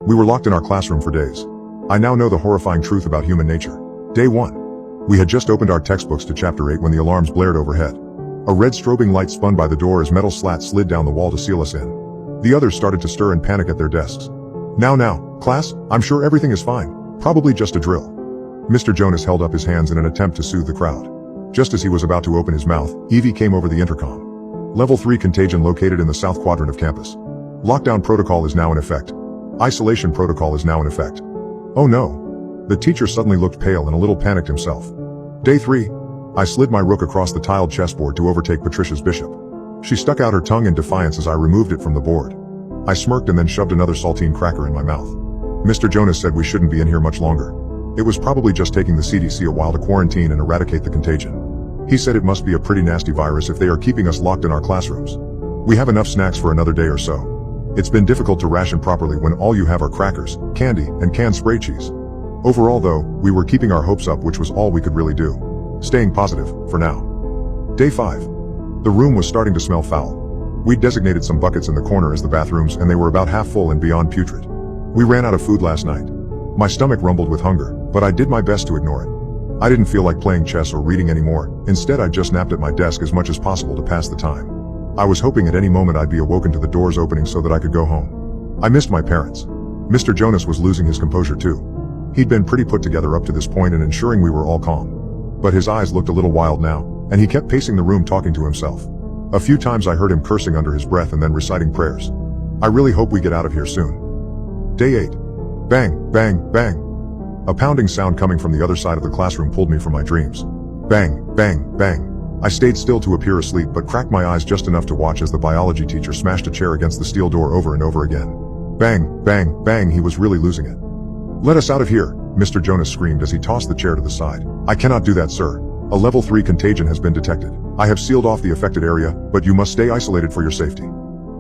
We were locked in our classroom for days. I now know the horrifying truth about human nature. Day 1. We had just opened our textbooks to chapter 8 when the alarms blared overhead. A red strobing light spun by the door as metal slats slid down the wall to seal us in. The others started to stir and panic at their desks. Now, class, I'm sure everything is fine. Probably just a drill. Mr. Jonas held up his hands in an attempt to soothe the crowd. Just as he was about to open his mouth, Evie came over the intercom. Level 3 contagion located in the south quadrant of campus. Lockdown protocol is now in effect. Isolation protocol is now in effect. Oh no. The teacher suddenly looked pale and a little panicked himself. Day 3. I slid my rook across the tiled chessboard to overtake Patricia's bishop. She stuck out her tongue in defiance as I removed it from the board. I smirked and then shoved another saltine cracker in my mouth. Mr. Jonas said we shouldn't be in here much longer. It was probably just taking the CDC a while to quarantine and eradicate the contagion. He said it must be a pretty nasty virus if they are keeping us locked in our classrooms. We have enough snacks for another day or so. It's been difficult to ration properly when all you have are crackers, candy, and canned spray cheese. Overall though, we were keeping our hopes up, which was all we could really do. Staying positive, for now. Day 5. The room was starting to smell foul. We'd designated some buckets in the corner as the bathrooms and they were about half full and beyond putrid. We ran out of food last night. My stomach rumbled with hunger, but I did my best to ignore it. I didn't feel like playing chess or reading anymore. Instead, I just napped at my desk as much as possible to pass the time. I was hoping at any moment I'd be awoken to the doors opening so that I could go home. I missed my parents. Mr. Jonas was losing his composure too. He'd been pretty put together up to this point in ensuring we were all calm. But his eyes looked a little wild now, and he kept pacing the room talking to himself. A few times I heard him cursing under his breath and then reciting prayers. I really hope we get out of here soon. Day 8. Bang, bang, bang. A pounding sound coming from the other side of the classroom pulled me from my dreams. Bang, bang, bang. I stayed still to appear asleep but cracked my eyes just enough to watch as the biology teacher smashed a chair against the steel door over and over again. Bang, bang, bang, he was really losing it. Let us out of here, Mr. Jonas screamed as he tossed the chair to the side. I cannot do that, sir. A level 3 contagion has been detected. I have sealed off the affected area, but you must stay isolated for your safety.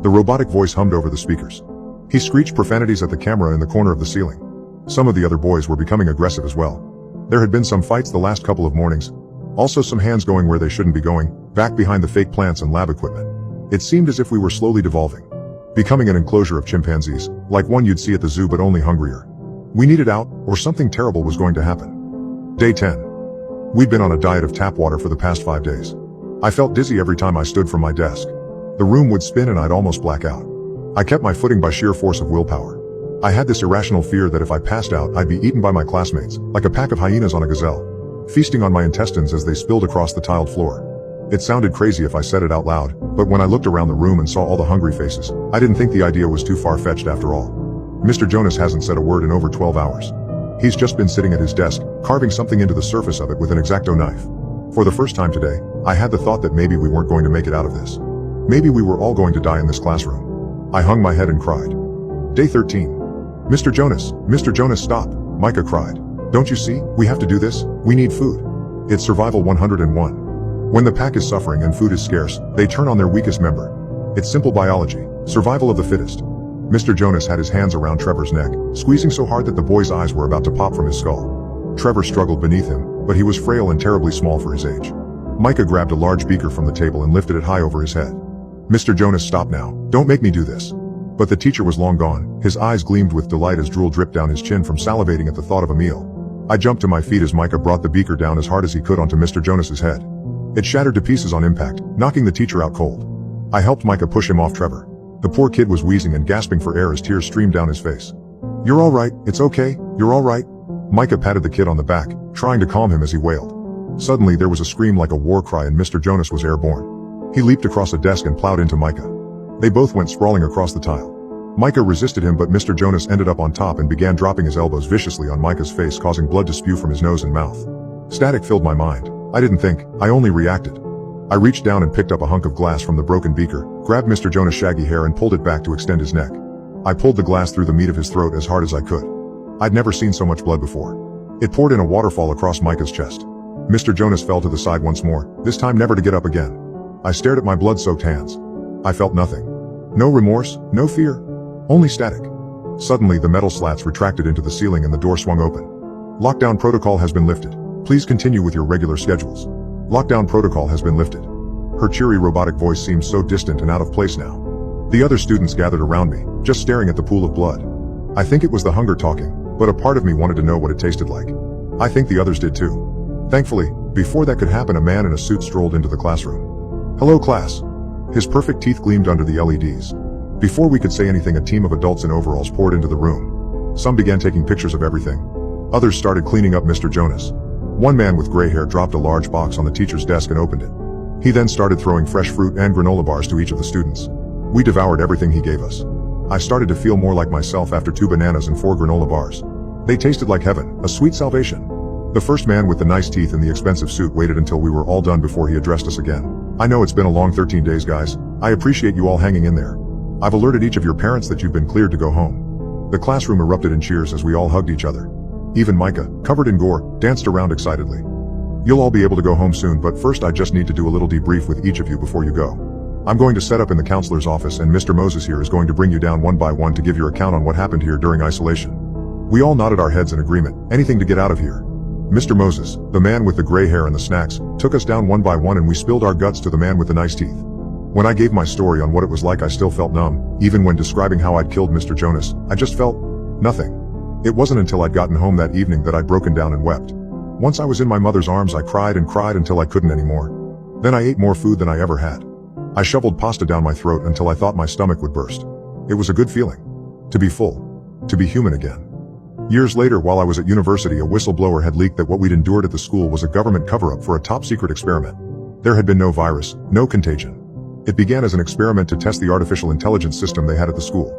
The robotic voice hummed over the speakers. He screeched profanities at the camera in the corner of the ceiling. Some of the other boys were becoming aggressive as well. There had been some fights the last couple of mornings. Also some hands going where they shouldn't be going, back behind the fake plants and lab equipment. It seemed as if we were slowly devolving. Becoming an enclosure of chimpanzees, like one you'd see at the zoo but only hungrier. We needed out, or something terrible was going to happen. Day 10. We'd been on a diet of tap water for the past 5 days. I felt dizzy every time I stood from my desk. The room would spin and I'd almost black out. I kept my footing by sheer force of willpower. I had this irrational fear that if I passed out, I'd be eaten by my classmates, like a pack of hyenas on a gazelle, feasting on my intestines as they spilled across the tiled floor. It sounded crazy if I said it out loud, but when I looked around the room and saw all the hungry faces, I didn't think the idea was too far-fetched after all. Mr. Jonas hasn't said a word in over 12 hours. He's just been sitting at his desk, carving something into the surface of it with an X-Acto knife. For the first time today, I had the thought that maybe we weren't going to make it out of this. Maybe we were all going to die in this classroom. I hung my head and cried. Day 13. Mr. Jonas, stop, Micah cried. Don't you see, we have to do this, we need food. It's survival 101. When the pack is suffering and food is scarce, they turn on their weakest member. It's simple biology, survival of the fittest. Mr. Jonas had his hands around Trevor's neck, squeezing so hard that the boy's eyes were about to pop from his skull. Trevor struggled beneath him, but he was frail and terribly small for his age. Micah grabbed a large beaker from the table and lifted it high over his head. Mr. Jonas, stop now, don't make me do this. But the teacher was long gone, his eyes gleamed with delight as drool dripped down his chin from salivating at the thought of a meal. I jumped to my feet as Micah brought the beaker down as hard as he could onto Mr. Jonas's head. It shattered to pieces on impact, knocking the teacher out cold. I helped Micah push him off Trevor. The poor kid was wheezing and gasping for air as tears streamed down his face. You're all right, it's okay, you're all right. Micah patted the kid on the back, trying to calm him as he wailed. Suddenly there was a scream like a war cry and Mr. Jonas was airborne. He leaped across a desk and plowed into Micah. They both went sprawling across the tile. Micah resisted him but Mr. Jonas ended up on top and began dropping his elbows viciously on Micah's face, causing blood to spew from his nose and mouth. Static filled my mind. I didn't think, I only reacted. I reached down and picked up a hunk of glass from the broken beaker, grabbed Mr. Jonas' shaggy hair and pulled it back to extend his neck. I pulled the glass through the meat of his throat as hard as I could. I'd never seen so much blood before. It poured in a waterfall across Micah's chest. Mr. Jonas fell to the side once more, this time never to get up again. I stared at my blood-soaked hands. I felt nothing. No remorse, no fear. Only static. Suddenly the metal slats retracted into the ceiling and the door swung open. Lockdown protocol has been lifted. Please continue with your regular schedules. Lockdown protocol has been lifted. Her cheery robotic voice seemed so distant and out of place now. The other students gathered around me, just staring at the pool of blood. I think it was the hunger talking, but a part of me wanted to know what it tasted like. I think the others did too. Thankfully, before that could happen, a man in a suit strolled into the classroom. "Hello, class." His perfect teeth gleamed under the LEDs. Before we could say anything, a team of adults in overalls poured into the room. Some began taking pictures of everything. Others started cleaning up Mr. Jonas. One man with gray hair dropped a large box on the teacher's desk and opened it. He then started throwing fresh fruit and granola bars to each of the students. We devoured everything he gave us. I started to feel more like myself after 2 bananas and 4 granola bars. They tasted like heaven, a sweet salvation. The first man with the nice teeth and the expensive suit waited until we were all done before he addressed us again. "I know it's been a long 13 days, guys. I appreciate you all hanging in there. I've alerted each of your parents that you've been cleared to go home." The classroom erupted in cheers as we all hugged each other. Even Micah, covered in gore, danced around excitedly. "You'll all be able to go home soon, but first I just need to do a little debrief with each of you before you go. I'm going to set up in the counselor's office, and Mr. Moses here is going to bring you down one by one to give your account on what happened here during isolation." We all nodded our heads in agreement. Anything to get out of here. Mr. Moses, the man with the gray hair and the snacks, took us down one by one, and we spilled our guts to the man with the nice teeth. When I gave my story on what it was like, I still felt numb. Even when describing how I'd killed Mr. Jonas, I just felt nothing. It wasn't until I'd gotten home that evening that I'd broken down and wept. Once I was in my mother's arms, I cried and cried until I couldn't anymore. Then I ate more food than I ever had. I shoveled pasta down my throat until I thought my stomach would burst. It was a good feeling. To be full. To be human again. Years later, while I was at university, a whistleblower had leaked that what we'd endured at the school was a government cover-up for a top-secret experiment. There had been no virus, no contagion. It began as an experiment to test the artificial intelligence system they had at the school.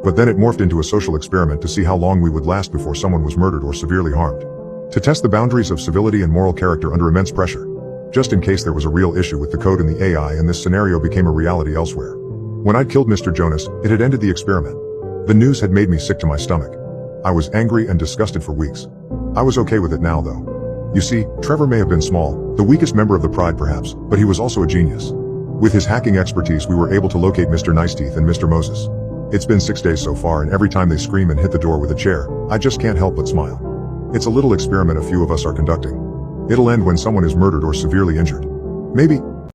But then it morphed into a social experiment to see how long we would last before someone was murdered or severely harmed. To test the boundaries of civility and moral character under immense pressure. Just in case there was a real issue with the code and the AI, and this scenario became a reality elsewhere. When I'd killed Mr. Jonas, it had ended the experiment. The news had made me sick to my stomach. I was angry and disgusted for weeks. I was okay with it now, though. You see, Trevor may have been small, the weakest member of the Pride perhaps, but he was also a genius. With his hacking expertise, we were able to locate Mr. Niceteeth and Mr. Moses. It's been 6 days so far, and every time they scream and hit the door with a chair, I just can't help but smile. It's a little experiment a few of us are conducting. It'll end when someone is murdered or severely injured. Maybe,